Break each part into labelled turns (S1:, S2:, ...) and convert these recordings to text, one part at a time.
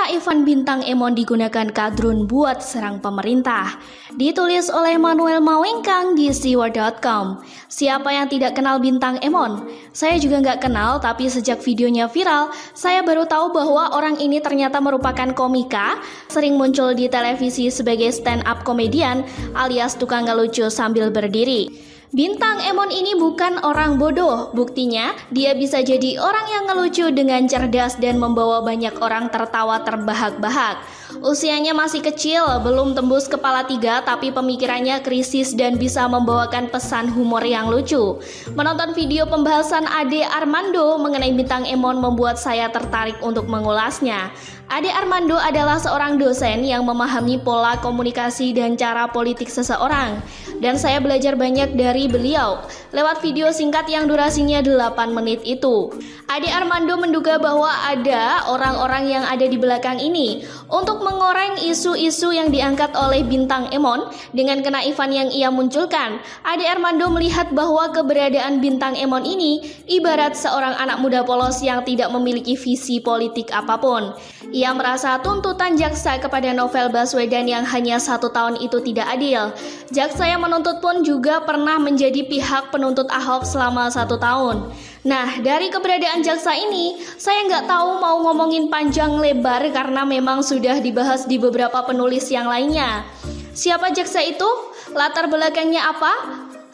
S1: Kenaifan bintang Emon digunakan kadrun buat serang pemerintah. Ditulis oleh Manuel Mawengkang di siwa.com. Siapa yang tidak kenal bintang Emon? Saya juga nggak kenal, tapi sejak videonya viral, saya baru tahu bahwa orang ini ternyata merupakan komika, sering muncul di televisi sebagai stand-up komedian alias tukang ngelucu sambil berdiri. Bintang Emon ini bukan orang bodoh, buktinya dia bisa jadi orang yang ngelucu dengan cerdas dan membawa banyak orang tertawa terbahak-bahak. Usianya masih kecil, belum tembus kepala 3, tapi pemikirannya krisis dan bisa membawakan pesan humor yang lucu. Menonton video pembahasan Ade Armando mengenai bintang Emon membuat saya tertarik untuk mengulasnya. Ade Armando adalah seorang dosen yang memahami pola komunikasi dan cara politik seseorang. Dan saya belajar banyak dari beliau lewat video singkat yang durasinya 8 menit itu. Ade Armando menduga bahwa ada orang-orang yang ada di belakang ini untuk mengoreng isu-isu yang diangkat oleh bintang Emon dengan kenaifan yang ia munculkan. Ade Armando melihat bahwa keberadaan bintang Emon ini ibarat seorang anak muda polos yang tidak memiliki visi politik apapun. Ia merasa tuntutan jaksa kepada Novel Baswedan yang hanya 1 tahun itu tidak adil. Jaksa yang menuntut pun juga pernah menjadi pihak penuntut Ahok selama 1 tahun. Nah, dari keberadaan jaksa ini, saya nggak tahu mau ngomongin panjang lebar karena memang sudah dibahas di beberapa penulis yang lainnya. Siapa jaksa itu? Latar belakangnya apa?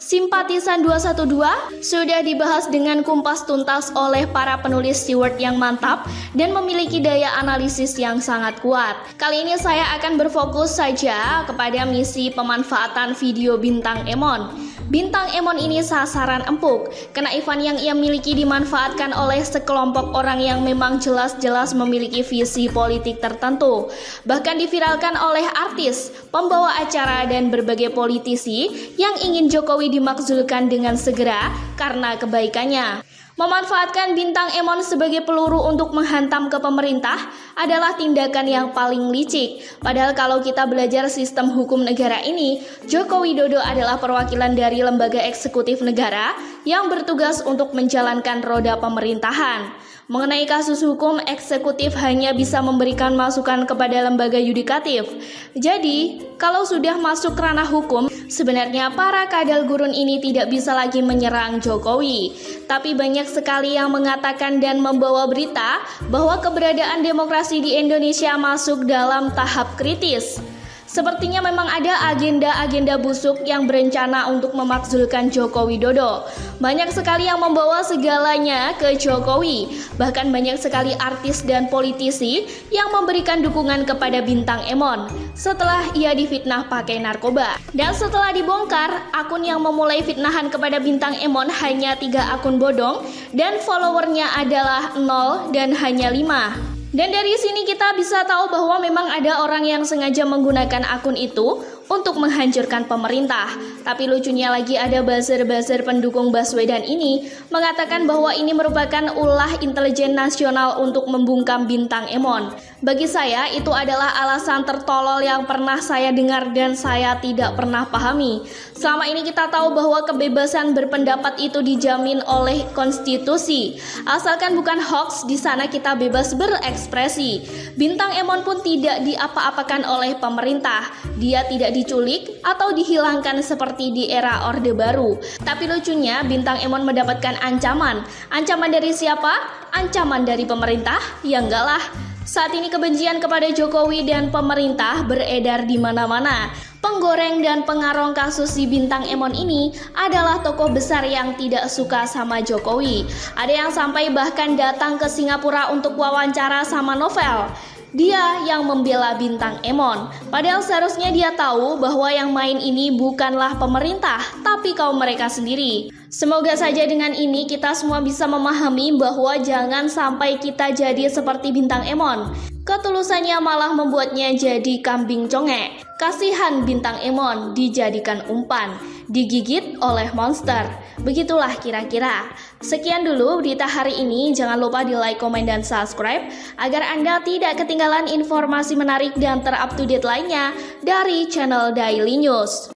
S1: Simpatisan 212 sudah dibahas dengan kumpas tuntas oleh para penulis Stewart yang mantap dan memiliki daya analisis yang sangat kuat. Kali ini saya akan berfokus saja kepada misi pemanfaatan video bintang Emon. Bintang Emon ini sasaran empuk. Kenaifan yang ia miliki dimanfaatkan oleh sekelompok orang yang memang jelas-jelas memiliki visi politik tertentu. Bahkan diviralkan oleh artis, pembawa acara, dan berbagai politisi yang ingin Jokowi dimakzulkan dengan segera karena kebaikannya. Memanfaatkan bintang Emon sebagai peluru untuk menghantam ke pemerintah adalah tindakan yang paling licik. Padahal kalau kita belajar sistem hukum negara ini, Joko Widodo adalah perwakilan dari lembaga eksekutif negara yang bertugas untuk menjalankan roda pemerintahan. Mengenai kasus hukum, eksekutif hanya bisa memberikan masukan kepada lembaga yudikatif. Jadi, kalau sudah masuk ranah hukum, sebenarnya para kadal gurun ini tidak bisa lagi menyerang Jokowi. Tapi banyak sekali yang mengatakan dan membawa berita bahwa keberadaan demokrasi di Indonesia masuk dalam tahap kritis. Sepertinya memang ada agenda-agenda busuk yang berencana untuk memakzulkan Joko Widodo. Banyak sekali yang membawa segalanya ke Jokowi. Bahkan banyak sekali artis dan politisi yang memberikan dukungan kepada bintang Emon setelah ia difitnah pakai narkoba. Dan setelah dibongkar, akun yang memulai fitnahan kepada bintang Emon hanya 3 akun bodong dan followernya adalah 0 dan hanya 5. Dan dari sini kita bisa tahu bahwa memang ada orang yang sengaja menggunakan akun itu untuk menghancurkan pemerintah. Tapi lucunya lagi ada buzzer-buzzer pendukung Baswedan ini mengatakan bahwa ini merupakan ulah intelijen nasional untuk membungkam bintang Emon. Bagi saya itu adalah alasan tertolol yang pernah saya dengar dan saya tidak pernah pahami. Selama ini kita tahu bahwa kebebasan berpendapat itu dijamin oleh konstitusi. Asalkan bukan hoax, di sana kita bebas berekspresi. Bintang Emon pun tidak diapa-apakan oleh pemerintah. Dia tidak diculik atau dihilangkan seperti di era Orde Baru. Tapi lucunya bintang Emon mendapatkan ancaman. Ancaman dari siapa? Ancaman dari pemerintah? Ya enggak lah. Saat ini kebencian kepada Jokowi dan pemerintah beredar di mana-mana. Penggoreng dan pengarong kasus si bintang Emon ini adalah tokoh besar yang tidak suka sama Jokowi. Ada yang sampai bahkan datang ke Singapura untuk wawancara sama Novel. Dia yang membela bintang Emon. Padahal seharusnya dia tahu bahwa yang main ini bukanlah pemerintah, tapi kaum mereka sendiri. Semoga saja dengan ini kita semua bisa memahami bahwa jangan sampai kita jadi seperti bintang Emon. Ketulusannya malah membuatnya jadi kambing congek. Kasihan bintang Emon dijadikan umpan, digigit oleh monster. Begitulah kira-kira. Sekian dulu berita hari ini. Jangan lupa di like, komen, dan subscribe agar Anda tidak ketinggalan informasi menarik dan terupdate lainnya dari channel Daily News.